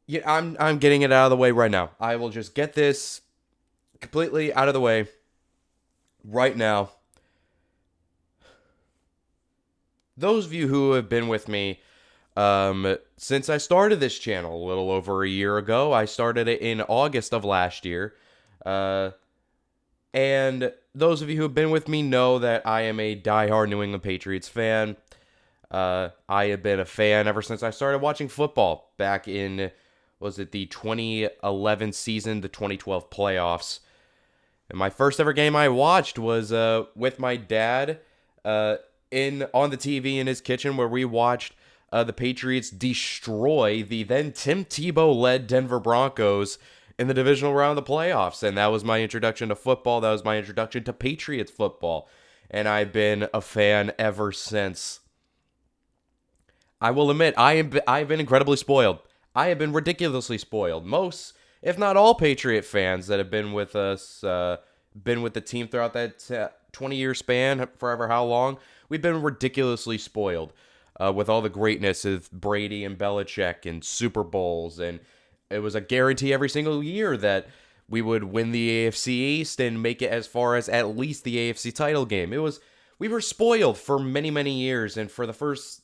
Yeah, I'm getting it out of the way right now. I will just get this completely out of the way right now. Those of you who have been with me since I started this channel a little over a year ago, I started it in August of last year. Uh, and those of you who have been with me know that I am a diehard New England Patriots fan. I have been a fan ever since I started watching football back in, was it the 2011 season, the 2012 playoffs. And my first ever game I watched was with my dad uh, in on the TV in his kitchen, where we watched the Patriots destroy the then Tim Tebow led Denver Broncos in the divisional round of the playoffs. And that was my introduction to football. That was my introduction to Patriots football. And I've been a fan ever since. I will admit, I've been incredibly spoiled. I have been ridiculously spoiled. Most, if not all, Patriot fans that have been with us, been with the team throughout that 20-year span, forever how long, we've been ridiculously spoiled with all the greatness of Brady and Belichick and Super Bowls, and it was a guarantee every single year that we would win the AFC East and make it as far as at least the AFC title game. It was we were spoiled for many years, and for the first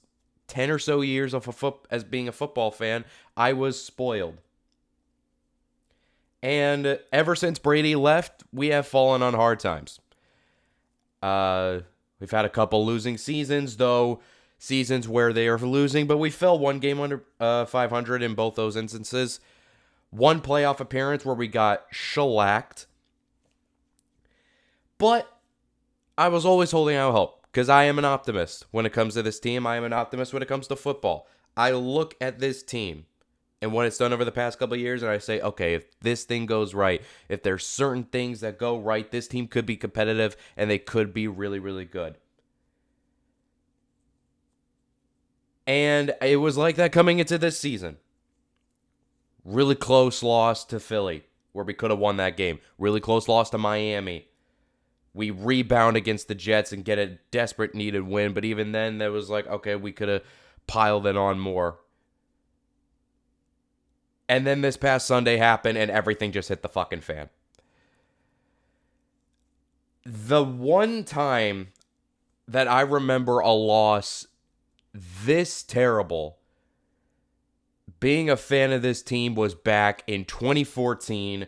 10 or so years of as being a football fan, I was spoiled. And ever since Brady left, we have fallen on hard times. Uh, we've had a couple losing seasons, though seasons where they are losing, but we fell one game under 500 in both those instances. One playoff appearance where we got shellacked. But I was always holding out hope because I am an optimist when it comes to this team. I am an optimist when it comes to football. I look at this team and what it's done over the past couple of years, and I say, okay, if this thing goes right, if there's certain things that go right, this team could be competitive and they could be really good. And it was like that coming into this season. Really close loss to Philly, where we could have won that game. Really close loss to Miami. We rebound against the Jets and get a desperate needed win, but even then, there was like, okay, we could have piled it on more. And then this past Sunday happened and everything just hit the fucking fan. The one time that I remember a loss this terrible, being a fan of this team, was back in 2014.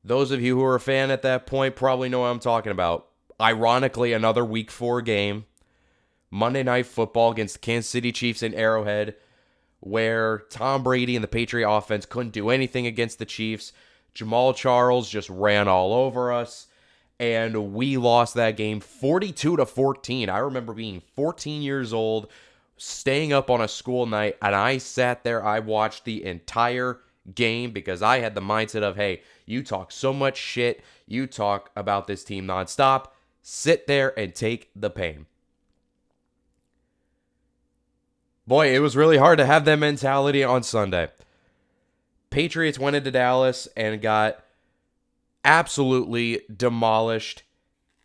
Those of you who were a fan at that point probably know what I'm talking about. Ironically, another week 4 game, Monday Night Football against the Kansas City Chiefs in Arrowhead, where Tom Brady and the Patriot offense couldn't do anything against the Chiefs. Jamal Charles just ran all over us, and we lost that game 42-14. I remember being 14 years old, staying up on a school night, and I sat there, I watched the entire game because I had the mindset of, hey, you talk so much shit, you talk about this team nonstop, sit there and take the pain. Boy, it was really hard to have that mentality on Sunday. Patriots went into Dallas and got absolutely demolished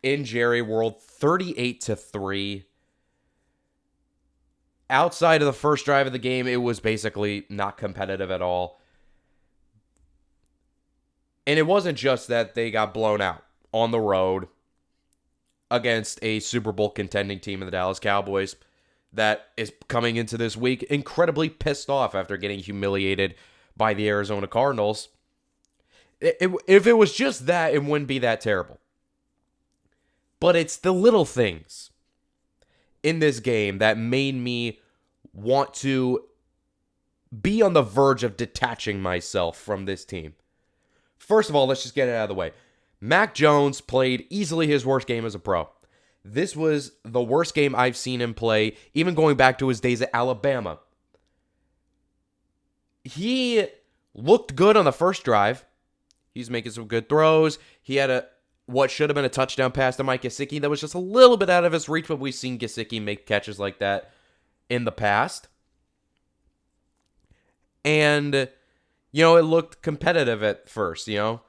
in Jerry World, 38-3. Outside of the first drive of the game, it was basically not competitive at all. And it wasn't just that they got blown out on the road against a Super Bowl contending team in the Dallas Cowboys that is coming into this week incredibly pissed off after getting humiliated by the Arizona Cardinals. If it was just that, it wouldn't be that terrible. But it's the little things in this game that made me want to be on the verge of detaching myself from this team. First of all, let's just get it out of the way. Mac Jones played easily his worst game as a pro. This was the worst game I've seen him play, even going back to his days at Alabama. He looked good on the first drive. He's making some good throws. He had what should have been a touchdown pass to Mike Gesicki that was just a little bit out of his reach, but we've seen Gesicki make catches like that in the past. And, it looked competitive at first, And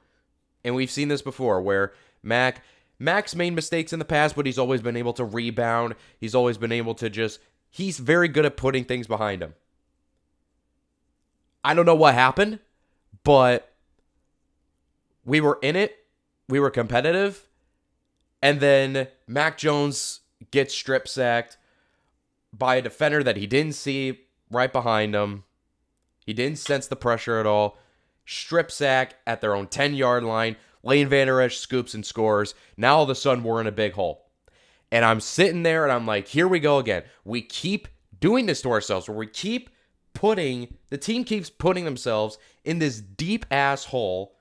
we've seen this before where Mac's made mistakes in the past, but he's always been able to rebound. He's always been able to he's very good at putting things behind him. I don't know what happened, but we were in it. We were competitive. And then Mac Jones gets strip sacked by a defender that he didn't see right behind him. He didn't sense the pressure at all. Strip sack at their own 10-yard line. Lane Vander Esch scoops and scores. Now all of a sudden we're in a big hole. And I'm sitting there and I'm like, here we go again. We keep doing this to ourselves where the team keeps putting themselves in this deep ass hole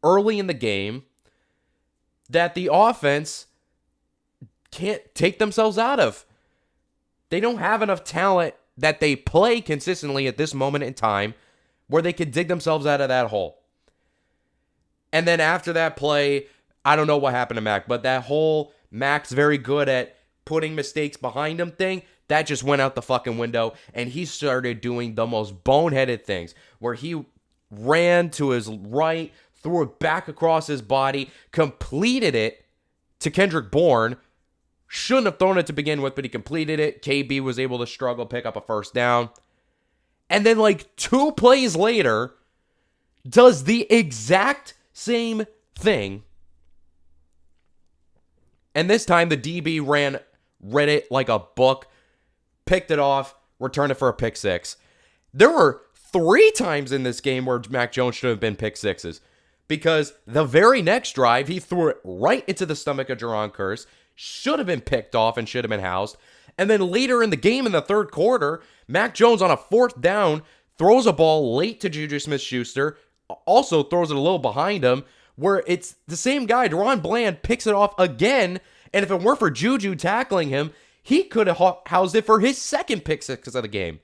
early in the game that the offense can't take themselves out of. They don't have enough talent that they play consistently at this moment in time where they could dig themselves out of that hole. And then after that play, I don't know what happened to Mac, but that whole Mac's very good at putting mistakes behind him thing, that just went out the fucking window, and he started doing the most boneheaded things where he ran to his right, threw it back across his body, completed it to Kendrick Bourne. Shouldn't have thrown it to begin with, but he completed it. KB was able to struggle, pick up a first down. And then like 2 plays later, does the exact same thing. And this time the DB read it like a book, picked it off, returned it for a pick six. There were 3 times in this game where Mac Jones should have been pick sixes. Because the very next drive, he threw it right into the stomach of Jaron Kearse, should have been picked off and should have been housed. And then later in the game in the third quarter, Mac Jones on a 4th down throws a ball late to Juju Smith-Schuster, also throws it a little behind him, where it's the same guy, Deron Bland, picks it off again, and if it weren't for Juju tackling him, he could have housed it for his second pick six of the game.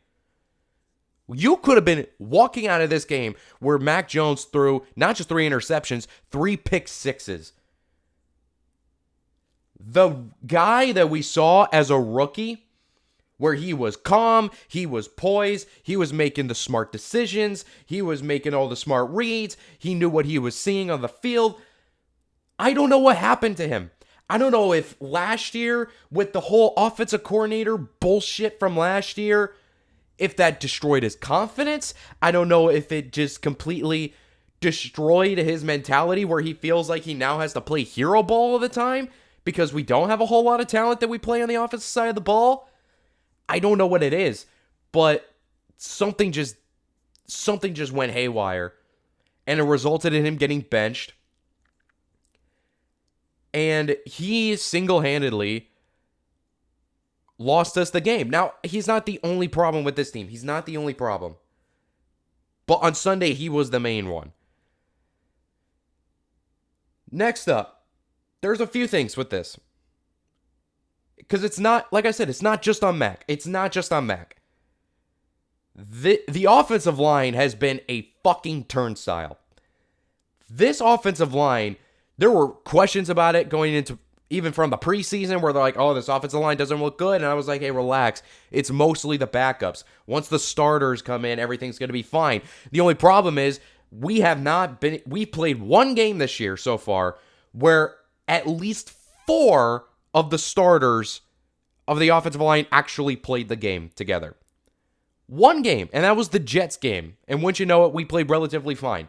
You could have been walking out of this game where Mac Jones threw not just 3 interceptions, 3 pick sixes. The guy that we saw as a rookie, where he was calm, he was poised, he was making the smart decisions, he was making all the smart reads, he knew what he was seeing on the field. I don't know what happened to him. I don't know if last year, with the whole offensive coordinator bullshit from last year, if that destroyed his confidence. I don't know if it just completely destroyed his mentality where he feels like he now has to play hero ball all the time because we don't have a whole lot of talent that we play on the offensive side of the ball. I don't know what it is, but something just went haywire, and it resulted in him getting benched. And he single-handedly lost us the game. Now, he's not the only problem with this team. He's not the only problem. But on Sunday, he was the main one. Next up, there's a few things with this. Because it's not, like I said, it's not just on Mac. It's not just on Mac. The offensive line has been a fucking turnstile. This offensive line, there were questions about it going into, even from the preseason, where they're like, oh, this offensive line doesn't look good. And I was like, hey, relax. It's mostly the backups. Once the starters come in, everything's going to be fine. The only problem is we've played one game this year so far where at least 4 of the starters of the offensive line actually played the game together. One game, and that was the Jets game. And once you know it, we played relatively fine.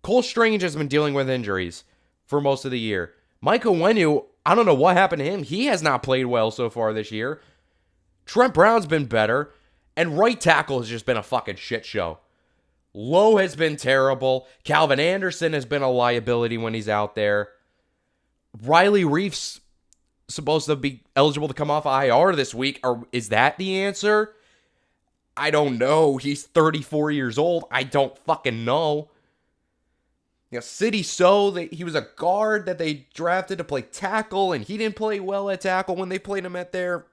Cole Strange has been dealing with injuries for most of the year. Mike Onwenu, I don't know what happened to him. He has not played well so far this year. Trent Brown's been better. And right tackle has just been a fucking shit show. Lowe has been terrible. Calvin Anderson has been a liability when he's out there. Riley Reif's supposed to be eligible to come off IR this week. Is that the answer? I don't know. He's 34 years old. I don't fucking know. City he was a guard that they drafted to play tackle, and he didn't play well at tackle when they played him at there.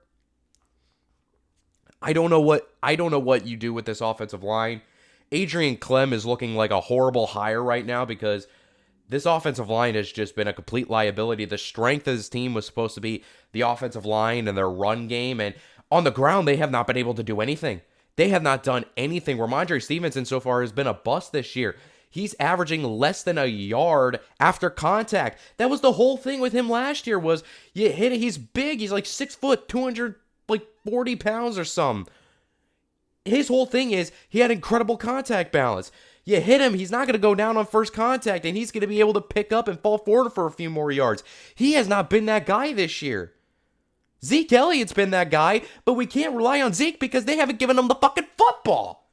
I don't know what you do with this offensive line. Adrian Clem is looking like a horrible hire right now because this offensive line has just been a complete liability. The strength of this team was supposed to be the offensive line and their run game, and on the ground, they have not been able to do anything. They have not done anything. Ramondre Stevenson so far has been a bust this year. He's averaging less than a yard after contact. That was the whole thing with him last year was you hit it. He's big. He's like 6 foot, 240 pounds or something. his whole thing is he had incredible contact balance. You hit him, he's not going to go down on first contact, and he's going to be able to pick up and fall forward for a few more yards. He has not been that guy this year. Zeke Elliott's been that guy, but we can't rely on Zeke because they haven't given him the fucking football.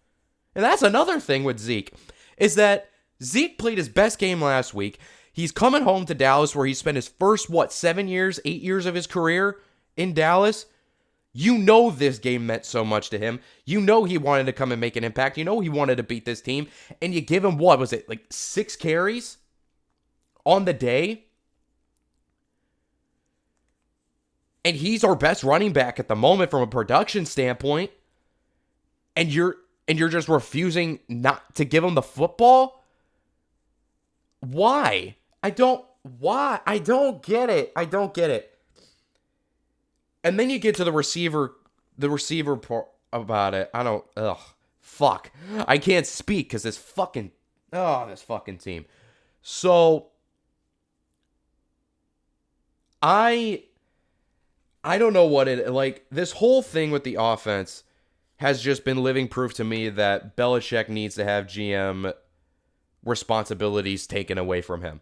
And that's another thing with Zeke, is that Zeke played his best game last week. He's coming home to Dallas where he spent his first, 7 years, 8 years of his career in Dallas. You know this game meant so much to him. You know he wanted to come and make an impact. You know he wanted to beat this team. And you give him, 6 carries on the day? And he's our best running back at the moment from a production standpoint. And you're just refusing not to give him the football? Why? I don't get it. And then you get to the receiver part about it. Fuck. I can't speak because this fucking team. So, I don't know what this whole thing with the offense has just been living proof to me that Belichick needs to have GM responsibilities taken away from him.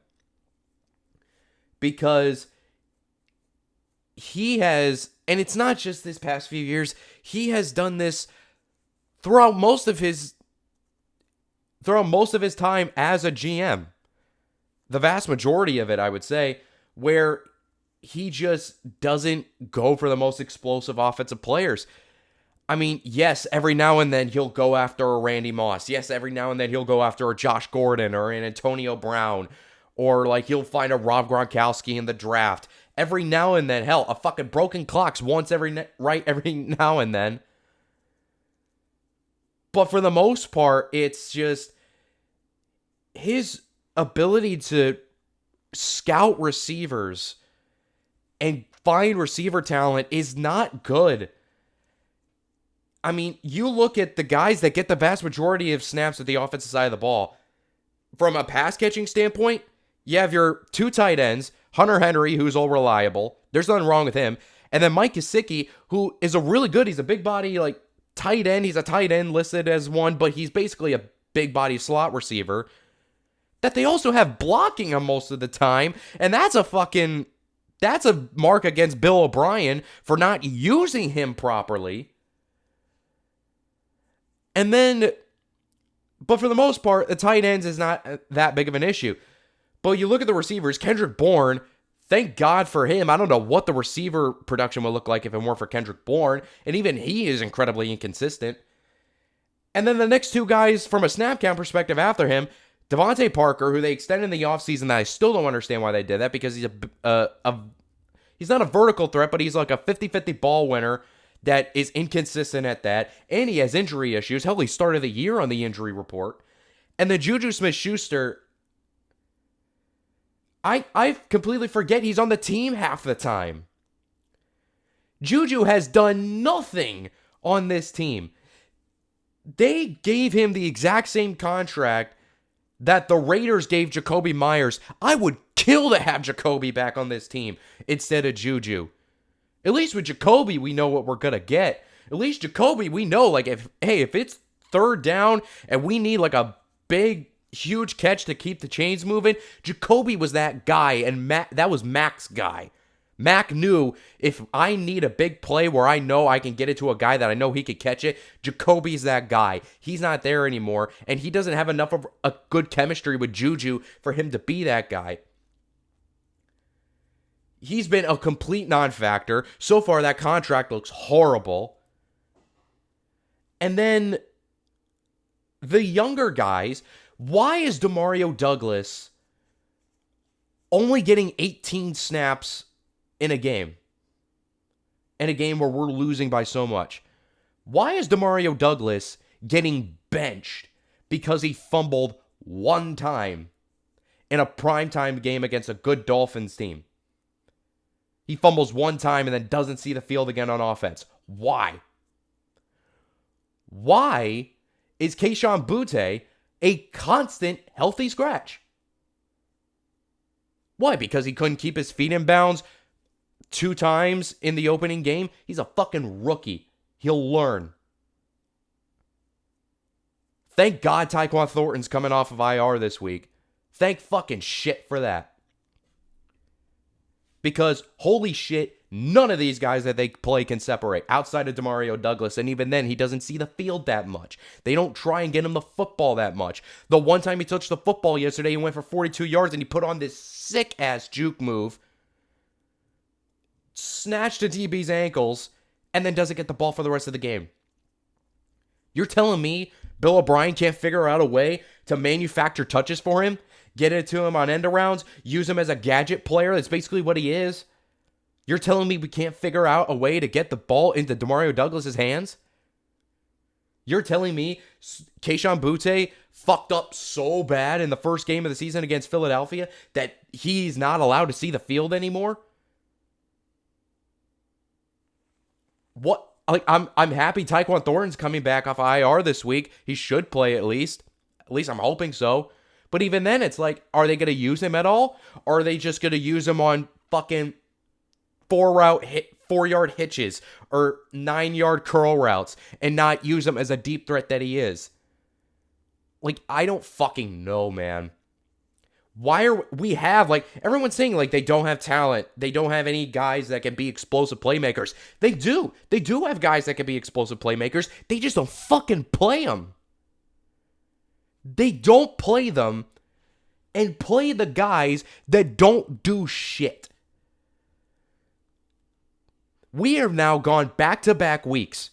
Because he has, and it's not just this past few years, he has done this throughout most of his time as a GM. The vast majority of it, I would say, where he just doesn't go for the most explosive offensive players. I mean, yes, every now and then he'll go after a Randy Moss. Yes, every now and then he'll go after a Josh Gordon or an Antonio Brown. Or he'll find a Rob Gronkowski in the draft. Every now and then, hell, a fucking broken clock's once every now and then. But for the most part, it's just his ability to scout receivers and find receiver talent is not good. I mean, you look at the guys that get the vast majority of snaps at the offensive side of the ball. From a pass catching standpoint, you have your 2 tight ends, Hunter Henry, who's all reliable. There's nothing wrong with him. And then Mike Gesicki, who is he's a big body, tight end. He's a tight end listed as one, but he's basically a big body slot receiver. That they also have blocking him most of the time. And that's a mark against Bill O'Brien for not using him properly. And then, but for the most part, the tight ends is not that big of an issue. But you look at the receivers, Kendrick Bourne, thank God for him. I don't know what the receiver production would look like if it weren't for Kendrick Bourne. And even he is incredibly inconsistent. And then the next 2 guys from a snap count perspective after him, Devontae Parker, who they extended in the offseason, that I still don't understand why they did that, because he's he's not a vertical threat, but he's like a 50-50 ball winner that is inconsistent at that. And he has injury issues. Hell, he started the year on the injury report. And then Juju Smith-Schuster, I completely forget he's on the team half the time. Juju has done nothing on this team. They gave him the exact same contract that the Raiders gave Jacoby Myers. I would kill to have Jacoby back on this team instead of Juju. At least with Jacoby, we know what we're going to get. At least Jacoby, we know, if it's 3rd down and we need a big, huge catch to keep the chains moving, Jacoby was that guy, and that was Mac's guy. Mac knew if I need a big play where I know I can get it to a guy that I know he could catch it, Jacoby's that guy. He's not there anymore, and he doesn't have enough of a good chemistry with Juju for him to be that guy. He's been a complete non-factor. So far, that contract looks horrible. And then the younger guys, why is Demario Douglas only getting 18 snaps in a game? In a game where we're losing by so much. Why is Demario Douglas getting benched because he fumbled 1 time in a primetime game against a good Dolphins team? He fumbles 1 time and then doesn't see the field again on offense. Why? Why is Kayshon Boutte a constant healthy scratch? Why? Because he couldn't keep his feet in bounds 2 times in the opening game? He's a fucking rookie. He'll learn. Thank God Tyquan Thornton's coming off of IR this week. Thank fucking shit for that. Because holy shit, none of these guys that they play can separate outside of Demario Douglas. And even then, he doesn't see the field that much. They don't try and get him the football that much. The one time he touched the football yesterday, he went for 42 yards and he put on this sick-ass juke move, snatched a DB's ankles, and then doesn't get the ball for the rest of the game. You're telling me Bill O'Brien can't figure out a way to manufacture touches for him? Get it to him on end arounds, use him as a gadget player. That's basically what he is. You're telling me we can't figure out a way to get the ball into Demario Douglas's hands? You're telling me Kayshon Boutte fucked up so bad in the first game of the season against Philadelphia that he's not allowed to see the field anymore? What? Like, I'm happy Tyquan Thornton's coming back off IR this week. He should play at least. At least I'm hoping so. But even then, it's like, are they going to use him at all? Or are they just going to use him on fucking 4-yard hitches or 9-yard curl routes and not use him as a deep threat that he is? Like, I don't fucking know, man. Why are we have, like, everyone's saying, like, they don't have talent. They don't have any guys that can be explosive playmakers. They do. They do have guys that can be explosive playmakers. They just don't fucking play them. They don't play them and play the guys that don't do shit. We have now gone back-to-back weeks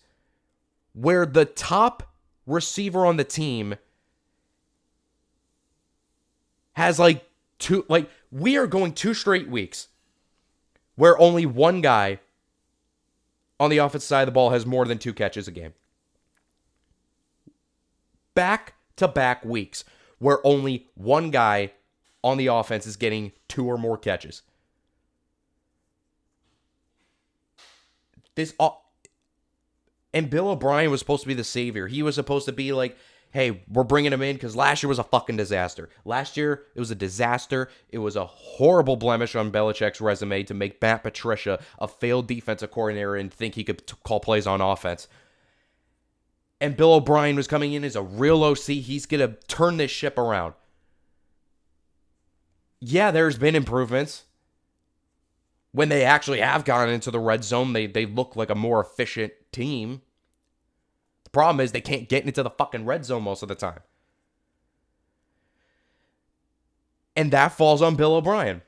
where the top receiver on the team has we are going 2 straight weeks where only one guy on the offensive side of the ball has more than 2 catches a game. Back-to-back weeks where only one guy on the offense is getting 2 or more catches. And Bill O'Brien was supposed to be the savior. He was supposed to be like, hey, we're bringing him in because last year was a fucking disaster. Last year, it was a disaster. It was a horrible blemish on Belichick's resume to make Matt Patricia a failed defensive coordinator and think he could call plays on offense. And Bill O'Brien was coming in as a real OC. He's going to turn this ship around. Yeah, there's been improvements. When they actually have gone into the red zone, they look like a more efficient team. The problem is they can't get into the fucking red zone most of the time. And that falls on Bill O'Brien.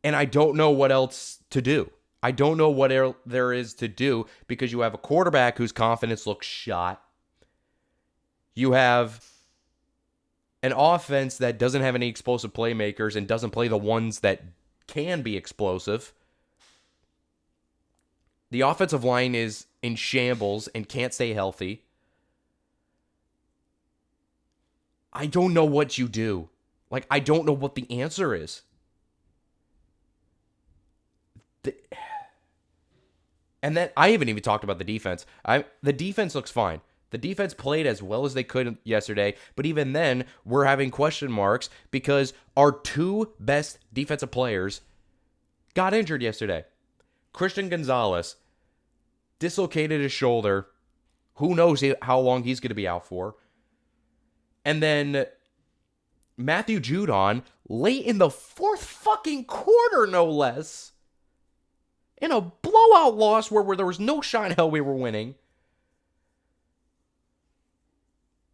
And I don't know what else to do. I don't know what there is to do because you have a quarterback whose confidence looks shot. You have an offense that doesn't have any explosive playmakers and doesn't play the ones that can be explosive. The offensive line is in shambles and can't stay healthy. I don't know what you do. Like, I don't know what the answer is. And then I haven't even talked about the defense. The defense looks fine. The defense played as well as they could yesterday, but even then, we're having question marks because our 2 best defensive players got injured yesterday. Christian Gonzalez dislocated his shoulder. Who knows how long he's going to be out for. And then Matthew Judon, late in the 4th fucking quarter, no less, in a blowout loss where there was no shot in hell we were winning,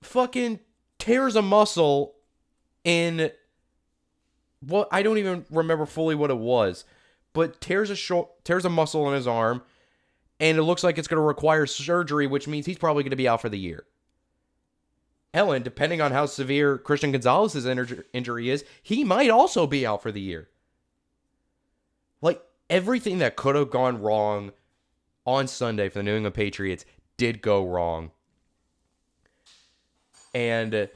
fucking tears a muscle in what I don't even remember fully what it was, but tears a muscle in his arm, and it looks like it's going to require surgery, which means he's probably going to be out for the year. Ellen, depending on how severe Christian Gonzalez's injury is, he might also be out for the year. Like, everything that could have gone wrong on Sunday for the New England Patriots did go wrong. And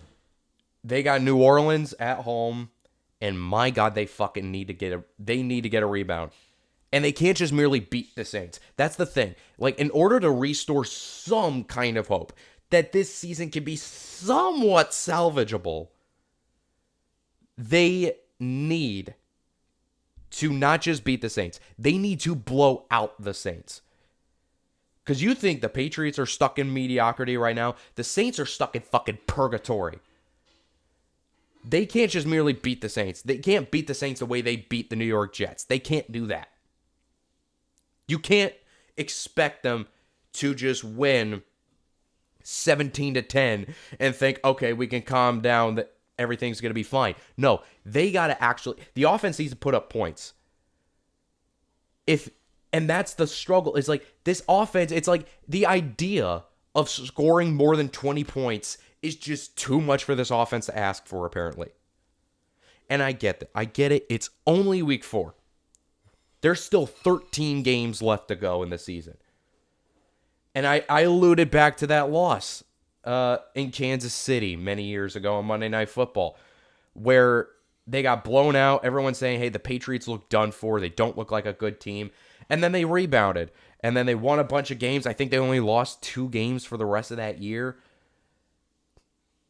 they got New Orleans at home, and my God, they fucking need to get a rebound. And they can't just merely beat the Saints. That's the thing. Like, in order to restore some kind of hope that this season can be somewhat salvageable, they need to not just beat the Saints. They need to blow out the Saints. Because you think the Patriots are stuck in mediocrity right now. The Saints are stuck in fucking purgatory. They can't just merely beat the Saints. They can't beat the Saints the way they beat the New York Jets. They can't do that. You can't expect them to just win 17-10 and think, okay, we can calm down, that everything's going to be fine. No, they got to actually, the offense needs to put up points. And that's the struggle. It's like this offense, it's like the idea of scoring more than 20 points is just too much for this offense to ask for, apparently. And I get that. I get it. It's only week 4. There's still 13 games left to go in the season. And I alluded back to that loss in Kansas City many years ago on Monday Night Football, where they got blown out. Everyone's saying, hey, the Patriots look done for. They don't look like a good team. And then they rebounded. And then they won a bunch of games. I think they only lost 2 games for the rest of that year.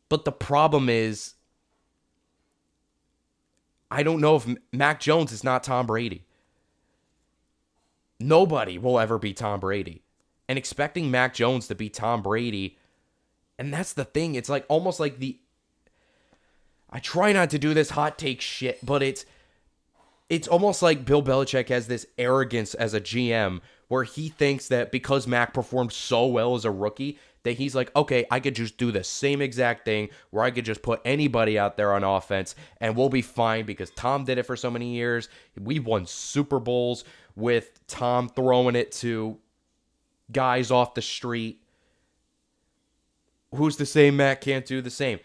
But the problem is, I don't know if Mac Jones is not Tom Brady. Nobody will ever be Tom Brady. And expecting Mac Jones to be Tom Brady, and that's the thing. It's like almost like I try not to do this hot take shit, but it's almost like Bill Belichick has this arrogance as a GM where he thinks that because Mac performed so well as a rookie, that he's like, okay, I could just do the same exact thing where I could just put anybody out there on offense and we'll be fine because Tom did it for so many years. We won Super Bowls with Tom throwing it to guys off the street. Who's to say Mac can't do the same?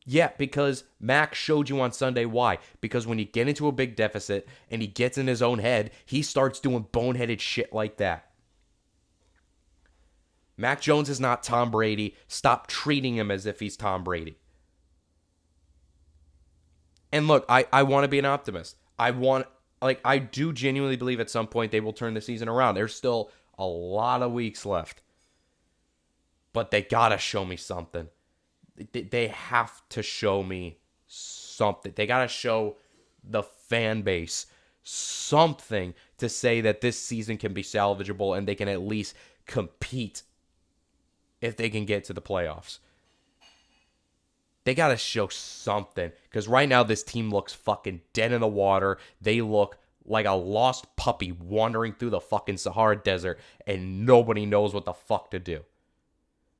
Yeah, because Mac showed you on Sunday why. Because when you get into a big deficit and he gets in his own head, he starts doing boneheaded shit like that. Mac Jones is not Tom Brady. Stop treating him as if he's Tom Brady. And look, I want to be an optimist. I do genuinely believe at some point they will turn the season around. There's still a lot of weeks left. But they gotta show me something. They have to show me something. They gotta show the fan base something to say that this season can be salvageable and they can at least compete if they can get to the playoffs. They gotta show something. Because right now this team looks fucking dead in the water. They look like a lost puppy wandering through the fucking Sahara Desert and nobody knows what the fuck to do.